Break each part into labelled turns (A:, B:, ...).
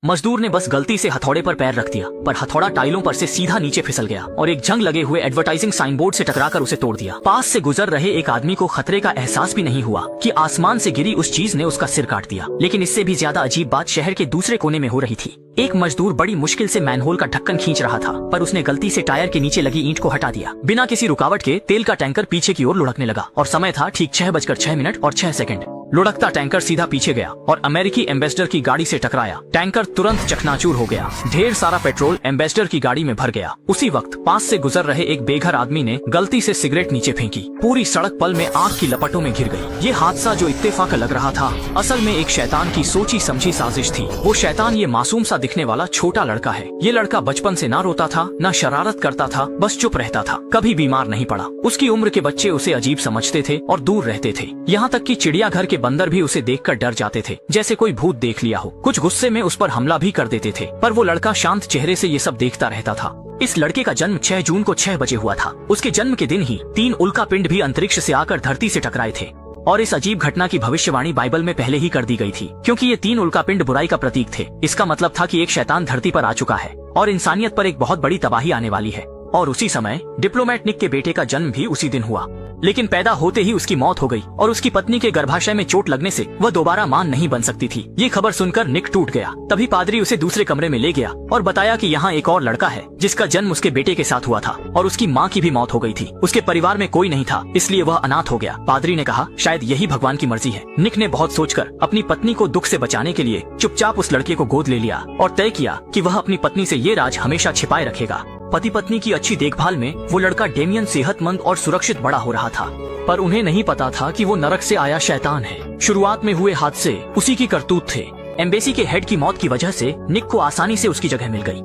A: मजदूर ने बस गलती से हथौड़े पर पैर रख दिया, पर हथौड़ा टाइलों पर से सीधा नीचे फिसल गया और एक जंग लगे हुए एडवर्टाइजिंग साइन बोर्ड से टकराकर उसे तोड़ दिया। पास से गुजर रहे एक आदमी को खतरे का एहसास भी नहीं हुआ कि आसमान से गिरी उस चीज ने उसका सिर काट दिया। लेकिन इससे भी ज्यादा अजीब बात शहर के दूसरे कोने में हो रही थी। एक मजदूर बड़ी मुश्किल से मैनहोल का ढक्कन खींच रहा था, पर उसने गलती से टायर के नीचे लगी ईंट को हटा दिया। बिना किसी रुकावट के तेल का टैंकर पीछे की ओर लुढ़कने लगा और समय था ठीक 6:06 लुढ़कता टैंकर सीधा पीछे गया और अमेरिकी एम्बेसडर की गाड़ी से टकराया। टैंकर तुरंत चकनाचूर हो गया। ढेर सारा पेट्रोल एम्बेसडर की गाड़ी में भर गया। उसी वक्त पास से गुजर रहे एक बेघर आदमी ने गलती से सिगरेट नीचे फेंकी। पूरी सड़क पल में आग की लपटों में घिर गई। ये हादसा जो इत्तेफाक लग रहा था, असल में एक शैतान की सोची समझी साजिश थी। वो शैतान ये मासूम सा दिखने वाला छोटा लड़का है। ये लड़का बचपन से ना रोता था, ना शरारत करता था, बस चुप रहता था, कभी बीमार नहीं पड़ा। उसकी उम्र के बच्चे उसे अजीब समझते थे और दूर रहते थे। यहाँ तक कि चिड़ियाघर के बंदर भी उसे देखकर डर जाते थे, जैसे कोई भूत देख लिया हो। कुछ गुस्से में उस पर हमला भी कर देते थे, पर वो लड़का शांत चेहरे से ये सब देखता रहता था। इस लड़के का जन्म 6 जून को 6 बजे हुआ था। उसके जन्म के दिन ही 3 उल्का पिंड भी अंतरिक्ष से आकर धरती से टकराए थे और इस अजीब घटना की भविष्यवाणी बाइबल में पहले ही कर दी गई थी, क्योंकि ये 3 उल्का पिंड बुराई का प्रतीक थे। इसका मतलब था कि एक शैतान धरती पर आ चुका है और इंसानियत पर एक बहुत बड़ी तबाही आने वाली है। और उसी समय डिप्लोमेट निक के बेटे का जन्म भी उसी दिन हुआ, लेकिन पैदा होते ही उसकी मौत हो गई और उसकी पत्नी के गर्भाशय में चोट लगने से वह दोबारा मां नहीं बन सकती थी। ये खबर सुनकर निक टूट गया। तभी पादरी उसे दूसरे कमरे में ले गया और बताया कि यहाँ एक और लड़का है जिसका जन्म उसके बेटे के साथ हुआ था और उसकी माँ की भी मौत हो गई थी। उसके परिवार में कोई नहीं था, इसलिए वह अनाथ हो गया। पादरी ने कहा, शायद यही भगवान की मर्जी है। निक ने बहुत सोचकर अपनी पत्नी को दुख से बचाने के लिए चुपचाप उस लड़के को गोद ले लिया और तय किया कि वह अपनी पत्नी से ये राज हमेशा छिपाए रखेगा। पति पत्नी की अच्छी देखभाल में वो लड़का डेमियन सेहतमंद और सुरक्षित बड़ा हो रहा था, पर उन्हें नहीं पता था कि वो नरक से आया शैतान है। शुरुआत में हुए हादसे उसी की करतूत थे। एम्बेसी के हेड की मौत की वजह से निक को आसानी से उसकी जगह मिल गई।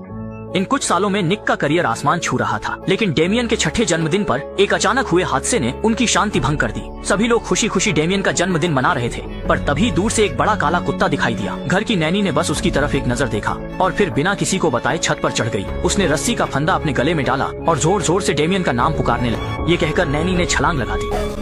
A: इन कुछ सालों में निक का करियर आसमान छू रहा था, लेकिन डेमियन के 6ठे जन्मदिन पर एक अचानक हुए हादसे ने उनकी शांति भंग कर दी। सभी लोग खुशी खुशी डेमियन का जन्मदिन मना रहे थे, पर तभी दूर से एक बड़ा काला कुत्ता दिखाई दिया। घर की नैनी ने बस उसकी तरफ एक नजर देखा और फिर बिना किसी को बताए छत पर चढ़ गई। उसने रस्सी का फंदा अपने गले में डाला और जोर जोर से डेमियन का नाम पुकारने लगी। ये कहकर नैनी ने छलांग लगा दी।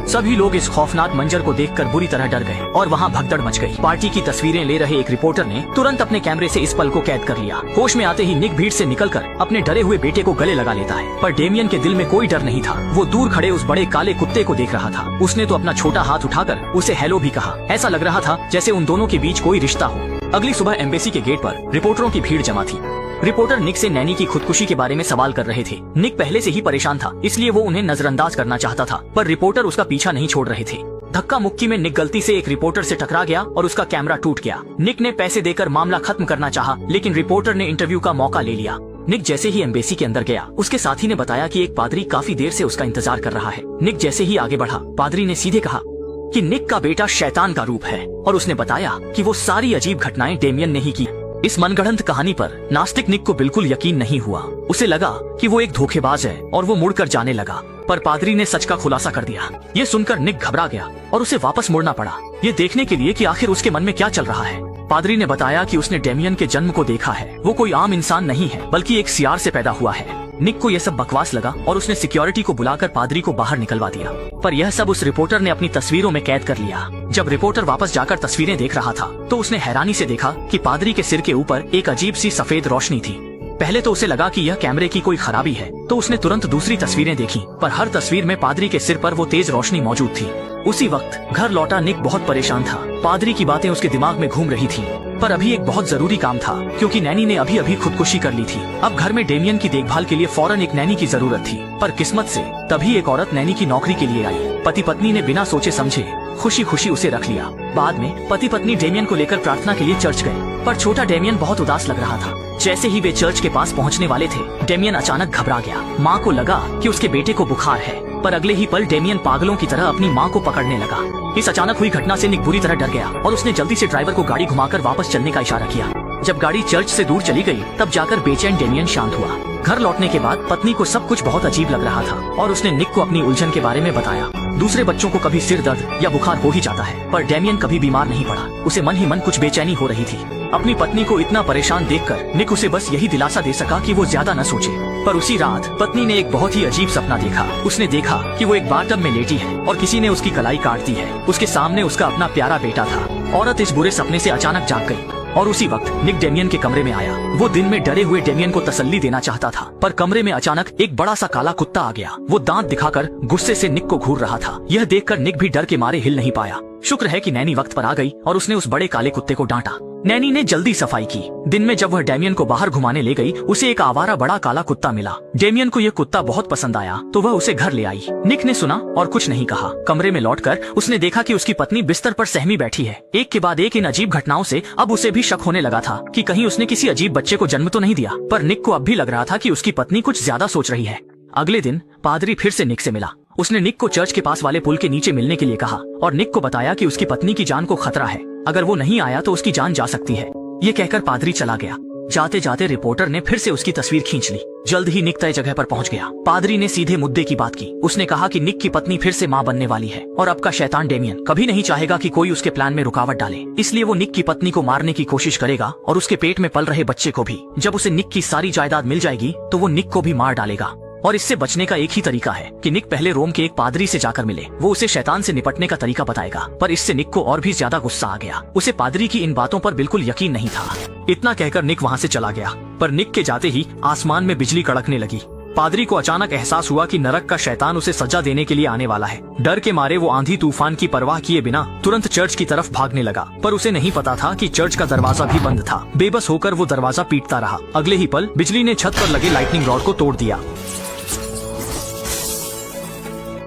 A: सभी लोग इस खौफनाक मंजर को देखकर बुरी तरह डर गए और वहाँ भगदड़ मच गई। पार्टी की तस्वीरें ले रहे एक रिपोर्टर ने तुरंत अपने कैमरे से इस पल को कैद कर लिया। होश में आते ही निक भीड़ से निकलकर अपने डरे हुए बेटे को गले लगा लेता है, पर डेमियन के दिल में कोई डर नहीं था। वो दूर खड़े उस बड़े काले कुत्ते को देख रहा था। उसने तो अपना छोटा हाथ उठाकर उसे हेलो भी कहा। ऐसा लग रहा था जैसे उन दोनों के बीच कोई रिश्ता हो। अगली सुबह एम्बेसी के गेट पर रिपोर्टरों की भीड़ जमा थी। रिपोर्टर निक से नैनी की खुदकुशी के बारे में सवाल कर रहे थे। निक पहले से ही परेशान था, इसलिए वो उन्हें नजरअंदाज करना चाहता था, पर रिपोर्टर उसका पीछा नहीं छोड़ रहे थे। धक्का मुक्की में निक गलती से एक रिपोर्टर से टकरा गया और उसका कैमरा टूट गया। निक ने पैसे देकर मामला खत्म करना चाहा, लेकिन रिपोर्टर ने इंटरव्यू का मौका ले लिया। निक जैसे ही एम्बेसी के अंदर गया, उसके साथी ने बताया कि एक पादरी काफी देर से उसका इंतजार कर रहा है। निक जैसे ही आगे बढ़ा, पादरी ने सीधे कहा कि निक का बेटा शैतान का रूप है और उसने बताया कि वो सारी अजीब घटनाएं डेमियन ने ही की। इस मनगढ़ंत कहानी पर नास्तिक निक को बिल्कुल यकीन नहीं हुआ। उसे लगा कि वो एक धोखेबाज है और वो मुड़कर जाने लगा, पर पादरी ने सच का खुलासा कर दिया। ये सुनकर निक घबरा गया और उसे वापस मुड़ना पड़ा, ये देखने के लिए कि आखिर उसके मन में क्या चल रहा है। पादरी ने बताया कि उसने डेमियन के जन्म को देखा है। वो कोई आम इंसान नहीं है, बल्कि एक सियार से पैदा हुआ है। निक को यह सब बकवास लगा और उसने सिक्योरिटी को बुलाकर पादरी को बाहर निकलवा दिया, पर यह सब उस रिपोर्टर ने अपनी तस्वीरों में कैद कर लिया। जब रिपोर्टर वापस जाकर तस्वीरें देख रहा था, तो उसने हैरानी से देखा कि पादरी के सिर के ऊपर एक अजीब सी सफेद रोशनी थी। पहले तो उसे लगा कि यह कैमरे की कोई खराबी है, तो उसने तुरंत दूसरी तस्वीरें देखी, पर हर तस्वीर में पादरी के सिर पर वो तेज रोशनी मौजूद थी। उसी वक्त घर लौटा निक बहुत परेशान था। पादरी की बातें उसके दिमाग में घूम रही थी, पर अभी एक बहुत जरूरी काम था, क्योंकि नैनी ने अभी अभी खुदकुशी कर ली थी। अब घर में डेमियन की देखभाल के लिए फौरन एक नैनी की जरूरत थी, पर किस्मत से तभी एक औरत नैनी की नौकरी के लिए आई। पति पत्नी ने बिना सोचे समझे खुशी खुशी उसे रख लिया। बाद में पति पत्नी डेमियन को लेकर प्रार्थना के लिए चर्च गए, पर छोटा डेमियन बहुत उदास लग रहा था। जैसे ही वे चर्च के पास पहुंचने वाले थे, डेमियन अचानक घबरा गया। माँ को लगा कि उसके बेटे को बुखार है, पर अगले ही पल डेमियन पागलों की तरह अपनी माँ को पकड़ने लगा। इस अचानक हुई घटना से निक बुरी तरह डर गया और उसने जल्दी से ड्राइवर को गाड़ी घुमाकर वापस चलने का इशारा किया। जब गाड़ी चर्च से दूर चली गई, तब जाकर बेचैन डेमियन शांत हुआ। घर लौटने के बाद पत्नी को सब कुछ बहुत अजीब लग रहा था और उसने निक को अपनी उलझन के बारे में बताया। दूसरे बच्चों को कभी सिर दर्द या बुखार हो ही जाता है, पर डेमियन कभी बीमार नहीं पड़ा। उसे मन ही मन कुछ बेचैनी हो रही थी। अपनी पत्नी को इतना परेशान देखकर निक उसे बस यही दिलासा दे सका कि वो ज्यादा न सोचे। पर उसी रात पत्नी ने एक बहुत ही अजीब सपना देखा। उसने देखा कि वो एक बाथटब में लेटी है और किसी ने उसकी कलाई काट दी है। उसके सामने उसका अपना प्यारा बेटा था। औरत इस बुरे सपने से अचानक जाग गई और उसी वक्त निक डेमियन के कमरे में आया। वो दिन में डरे हुए डेमियन को तसल्ली देना चाहता था, पर कमरे में अचानक एक बड़ा सा काला कुत्ता आ गया। वो दांत दिखाकर गुस्से से निक को घूर रहा था। यह देखकर निक भी डर के मारे हिल नहीं पाया। शुक्र है कि नैनी वक्त पर आ गई और उसने उस बड़े काले कुत्ते को डांटा। नैनी ने जल्दी सफाई की। दिन में जब वह डेमियन को बाहर घुमाने ले गई, उसे एक आवारा बड़ा काला कुत्ता मिला। डेमियन को यह कुत्ता बहुत पसंद आया तो वह उसे घर ले आई। निक ने सुना और कुछ नहीं कहा। कमरे में लौटकर उसने देखा कि उसकी पत्नी बिस्तर पर सहमी बैठी है। एक के बाद एक इन अजीब घटनाओं से अब उसे भी शक होने लगा था कि कहीं उसने किसी अजीब बच्चे को जन्म तो नहीं दिया। पर निक को अब भी लग रहा था कि उसकी पत्नी कुछ ज्यादा सोच रही है। अगले दिन पादरी फिर से निक से मिला। उसने निक को चर्च के पास वाले पुल के नीचे मिलने के लिए कहा और निक को बताया कि उसकी पत्नी की जान को खतरा है। अगर वो नहीं आया तो उसकी जान जा सकती है। ये कहकर पादरी चला गया। जाते जाते रिपोर्टर ने फिर से उसकी तस्वीर खींच ली। जल्द ही निक तय जगह पर पहुंच गया। पादरी ने सीधे मुद्दे की बात की। उसने कहा कि निक की पत्नी फिर से मां बनने वाली है और अब का शैतान डेमियन कभी नहीं चाहेगा कि कोई उसके प्लान में रुकावट डाले। इसलिए वो निक की पत्नी को मारने की कोशिश करेगा और उसके पेट में पल रहे बच्चे को भी। जब उसे निक की सारी जायदाद मिल जाएगी तो वो निक को भी मार डालेगा। और इससे बचने का एक ही तरीका है कि निक पहले रोम के एक पादरी से जाकर मिले। वो उसे शैतान से निपटने का तरीका बताएगा। पर इससे निक को और भी ज्यादा गुस्सा आ गया। उसे पादरी की इन बातों पर बिल्कुल यकीन नहीं था। इतना कहकर निक वहाँ से चला गया। पर निक के जाते ही आसमान में बिजली कड़कने लगी। पादरी को अचानक एहसास हुआ कि नरक का शैतान उसे सजा देने के लिए आने वाला है। डर के मारे वो आंधी तूफान की परवाह किए बिना तुरंत चर्च की तरफ भागने लगा। पर उसे नहीं पता था कि चर्च का दरवाजा भी बंद था। बेबस होकर वो दरवाजा पीटता रहा। अगले ही पल बिजली ने छत पर लगे लाइटनिंग रॉड को तोड़ दिया।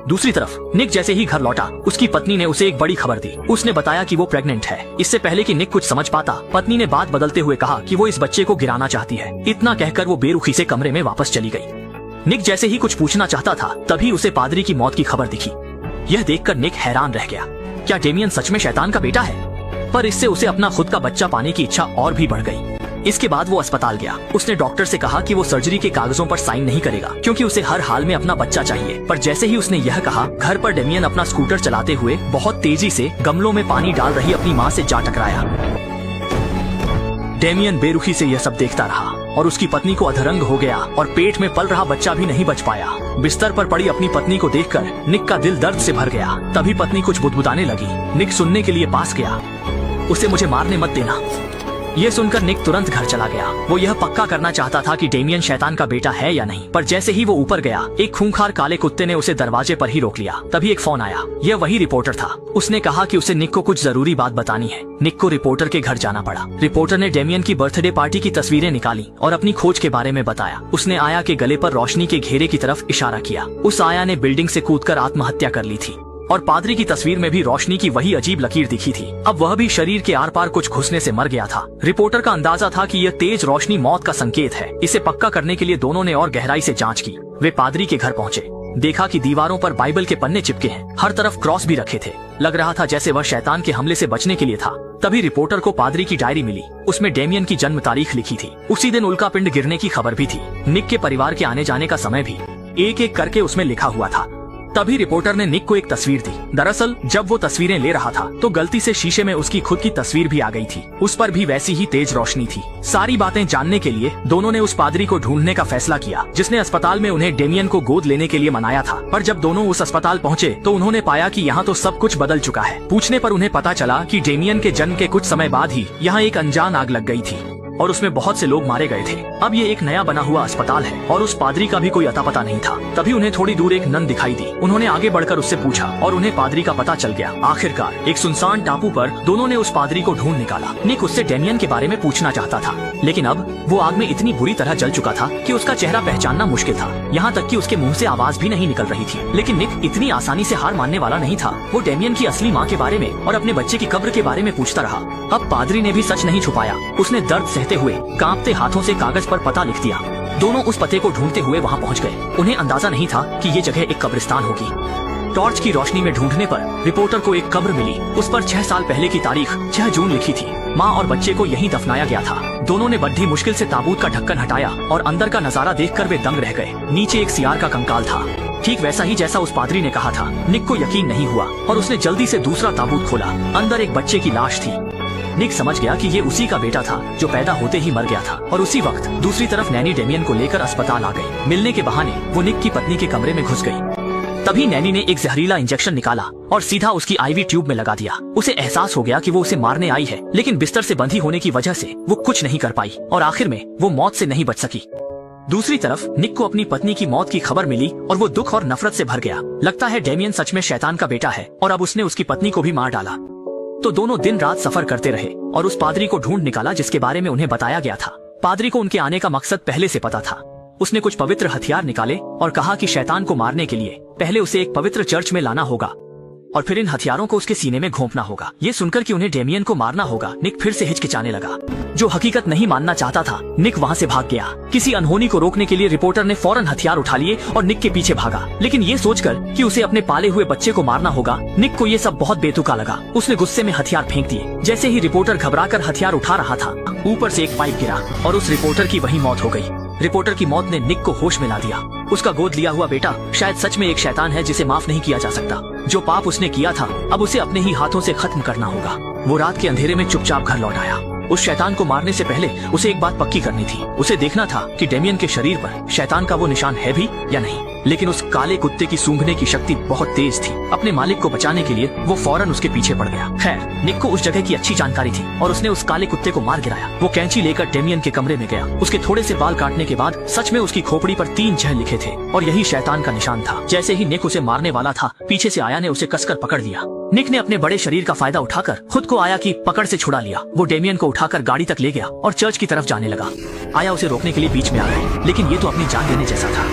A: दूसरी तरफ निक जैसे ही घर लौटा, उसकी पत्नी ने उसे एक बड़ी खबर दी। उसने बताया कि वो प्रेग्नेंट है। इससे पहले कि निक कुछ समझ पाता, पत्नी ने बात बदलते हुए कहा कि वो इस बच्चे को गिराना चाहती है। इतना कहकर वो बेरुखी से कमरे में वापस चली गई। निक जैसे ही कुछ पूछना चाहता था, तभी उसे पादरी की मौत की खबर दिखी। यह देखकर निक हैरान रह गया। क्या डेमियन सच में शैतान का बेटा है? पर इससे उसे अपना खुद का बच्चा पाने की इच्छा और भी बढ़ गई। इसके बाद वो अस्पताल गया। उसने डॉक्टर से कहा कि वो सर्जरी के कागजों पर साइन नहीं करेगा क्योंकि उसे हर हाल में अपना बच्चा चाहिए। पर जैसे ही उसने यह कहा, घर पर डेमियन अपना स्कूटर चलाते हुए बहुत तेजी से गमलों में पानी डाल रही अपनी माँ से जा टकराया। डेमियन बेरुखी से यह सब देखता रहा और उसकी पत्नी को अधरंग हो गया और पेट में पल रहा बच्चा भी नहीं बच पाया। बिस्तर पर पड़ी अपनी पत्नी को देखकर निक का दिल दर्द से भर गया। तभी पत्नी कुछ बुदबुदाने लगी। निक सुनने के लिए पास गया। उसे मुझे मारने मत देना। ये सुनकर निक तुरंत घर चला गया। वो यह पक्का करना चाहता था कि डेमियन शैतान का बेटा है या नहीं। पर जैसे ही वो ऊपर गया, एक खूंखार काले कुत्ते ने उसे दरवाजे पर ही रोक लिया। तभी एक फोन आया। यह वही रिपोर्टर था। उसने कहा कि उसे निक को कुछ जरूरी बात बतानी है। निक को रिपोर्टर के घर जाना पड़ा। रिपोर्टर ने डेमियन की बर्थडे पार्टी की तस्वीरें निकाली और अपनी खोज के बारे में बताया। उसने आया के गले पर रोशनी के घेरे की तरफ इशारा किया। उस आया ने बिल्डिंग से कूदकर आत्महत्या कर ली थी और पादरी की तस्वीर में भी रोशनी की वही अजीब लकीर दिखी थी। अब वह भी शरीर के आर पार कुछ घुसने से मर गया था। रिपोर्टर का अंदाजा था कि यह तेज रोशनी मौत का संकेत है। इसे पक्का करने के लिए दोनों ने और गहराई से जांच की। वे पादरी के घर पहुंचे। देखा कि दीवारों पर बाइबल के पन्ने चिपके हैं। हर तरफ क्रॉस भी रखे थे। लग रहा था जैसे वह शैतान के हमले से बचने के लिए था। तभी रिपोर्टर को पादरी की डायरी मिली। उसमें डेमियन की जन्म तारीख लिखी थी। उसी दिन उल्का पिंड गिरने की खबर भी थी। निक के परिवार के आने जाने का समय भी एक एक करके उसमें लिखा हुआ था। तभी रिपोर्टर ने निक को एक तस्वीर दी। दरअसल जब वो तस्वीरें ले रहा था तो गलती से शीशे में उसकी खुद की तस्वीर भी आ गई थी। उस पर भी वैसी ही तेज रोशनी थी। सारी बातें जानने के लिए दोनों ने उस पादरी को ढूंढने का फैसला किया जिसने अस्पताल में उन्हें डेमियन को गोद लेने के लिए मनाया था। पर जब दोनों उस अस्पताल पहुंचे तो उन्होंने पाया कि यहाँ तो सब कुछ बदल चुका है। पूछने पर उन्हें पता चला कि डेमियन के जन्म के कुछ समय बाद ही यहाँ एक अनजान आग लग गई थी और उसमें बहुत से लोग मारे गए थे। अब ये एक नया बना हुआ अस्पताल है और उस पादरी का भी कोई अता पता नहीं था। तभी उन्हें थोड़ी दूर एक नन दिखाई दी। उन्होंने आगे बढ़कर उससे पूछा और उन्हें पादरी का पता चल गया। आखिरकार एक सुनसान टापू पर दोनों ने उस पादरी को ढूंढ निकाला। निक उससे डेमियन के बारे में पूछना चाहता था, लेकिन अब वो आग में इतनी बुरी तरह जल चुका था कि उसका चेहरा पहचानना मुश्किल था। यहाँ तक कि उसके मुंह से आवाज भी नहीं निकल रही थी। लेकिन निक इतनी आसानी से हार मानने वाला नहीं था। वो डेमियन की असली माँ के बारे में और अपने बच्चे की कब्र के बारे में पूछता रहा। अब पादरी ने भी सच नहीं छुपाया। उसने दर्द सहते हुए कांपते हाथों से कागज पर पता लिख दिया। दोनों उस पते को ढूंढते हुए वहाँ पहुँच गए। उन्हें अंदाजा नहीं था कि ये जगह एक कब्रिस्तान होगी। टॉर्च की रोशनी में ढूंढने पर रिपोर्टर को एक कब्र मिली। उस पर 6 साल पहले की तारीख 6 जून लिखी थी। माँ और बच्चे को यहीं दफनाया गया था। दोनों ने बड़ी मुश्किल से ताबूत का ढक्कन हटाया और अंदर का नजारा देखकर वे दंग रह गए। नीचे एक सियार का कंकाल था, ठीक वैसा ही जैसा उस पादरी ने कहा था। निक को यकीन नहीं हुआ और उसने जल्दी से दूसरा ताबूत खोला। अंदर एक बच्चे की लाश थी। निक समझ गया कि ये उसी का बेटा था जो पैदा होते ही मर गया था। और उसी वक्त दूसरी तरफ नैनी डेमियन को लेकर अस्पताल आ गई। मिलने के बहाने वो निक की पत्नी के कमरे में घुस गई। तभी नैनी ने एक जहरीला इंजेक्शन निकाला और सीधा उसकी आईवी ट्यूब में लगा दिया। उसे एहसास हो गया कि वो उसे मारने आई है, लेकिन बिस्तर से बंधी होने की वजह से वो कुछ नहीं कर पाई और आखिर में वो मौत से नहीं बच सकी। दूसरी तरफ निक को अपनी पत्नी की मौत की खबर मिली और वो दुख और नफरत से भर गया। लगता है डेमियन सच में शैतान का बेटा है और अब उसने उसकी पत्नी को भी मार डाला। तो दोनों दिन रात सफर करते रहे और उस पादरी को ढूंढ निकाला जिसके बारे में उन्हें बताया गया था। पादरी को उनके आने का मकसद पहले से पता था। उसने कुछ पवित्र हथियार निकाले और कहा कि शैतान को मारने के लिए पहले उसे एक पवित्र चर्च में लाना होगा और फिर इन हथियारों को उसके सीने में घोंपना होगा। ये सुनकर कि उन्हें डेमियन को मारना होगा, निक फिर से हिचकिचाने लगा। जो हकीकत नहीं मानना चाहता था, निक वहाँ से भाग गया। किसी अनहोनी को रोकने के लिए रिपोर्टर ने फौरन हथियार उठा लिए और निक के पीछे भागा, लेकिन ये सोचकर कि उसे अपने पाले हुए बच्चे को मारना होगा, निक को ये सब बहुत बेतुका लगा। उसने गुस्से में हथियार फेंक दिए। जैसे ही रिपोर्टर घबराकर हथियार उठा रहा था, ऊपर से एक पाइप गिरा और उस रिपोर्टर की वहीं मौत हो गई। रिपोर्टर की मौत ने निक को होश में ला दिया। उसका गोद लिया हुआ बेटा शायद सच में एक शैतान है जिसे माफ नहीं किया जा सकता। जो पाप उसने किया था अब उसे अपने ही हाथों से खत्म करना होगा। वो रात के अंधेरे में चुपचाप घर लौट आया। उस शैतान को मारने से पहले उसे एक बात पक्की करनी थी। उसे देखना था कि डेमियन के शरीर पर शैतान का वो निशान है भी या नहीं। लेकिन उस काले कुत्ते की सूंघने की शक्ति बहुत तेज थी। अपने मालिक को बचाने के लिए वो फौरन उसके पीछे पड़ गया। खैर, निक को उस जगह की अच्छी जानकारी थी और उसने उस काले कुत्ते को मार गिराया। वो कैंची लेकर डेमियन के कमरे में गया। उसके थोड़े से बाल काटने के बाद सच में उसकी खोपड़ी पर 3 जह लिखे थे और यही शैतान का निशान था। जैसे ही निक उसे मारने वाला था, पीछे से आया ने उसे कसकर पकड़ लिया। निक ने अपने बड़े शरीर का फायदा उठाकर खुद को आया की पकड़ से छुड़ा लिया। वो डेमियन को उठाकर गाड़ी तक ले गया और चर्च की तरफ जाने लगा। आया उसे रोकने के लिए बीच में आ गया, लेकिन ये तो अपनी जान देने जैसा था।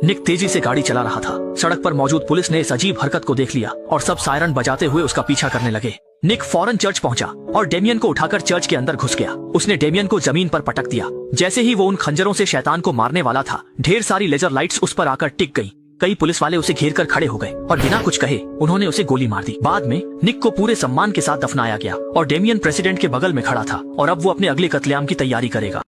A: निक तेजी से गाड़ी चला रहा था। सड़क पर मौजूद पुलिस ने इस अजीब हरकत को देख लिया और सब सायरन बजाते हुए उसका पीछा करने लगे। निक फौरन चर्च पहुंचा और डेमियन को उठाकर चर्च के अंदर घुस गया। उसने डेमियन को जमीन पर पटक दिया। जैसे ही वो उन खंजरों से शैतान को मारने वाला था, ढेर सारी लेजर लाइट्स उस पर आकर टिक गई। कई पुलिस वाले उसे घेर कर खड़े हो गए और बिना कुछ कहे उन्होंने उसे गोली मार दी। बाद में निक को पूरे सम्मान के साथ दफनाया गया और डेमियन प्रेसिडेंट के बगल में खड़ा था और अब वो अपने अगले कत्लेआम की तैयारी करेगा।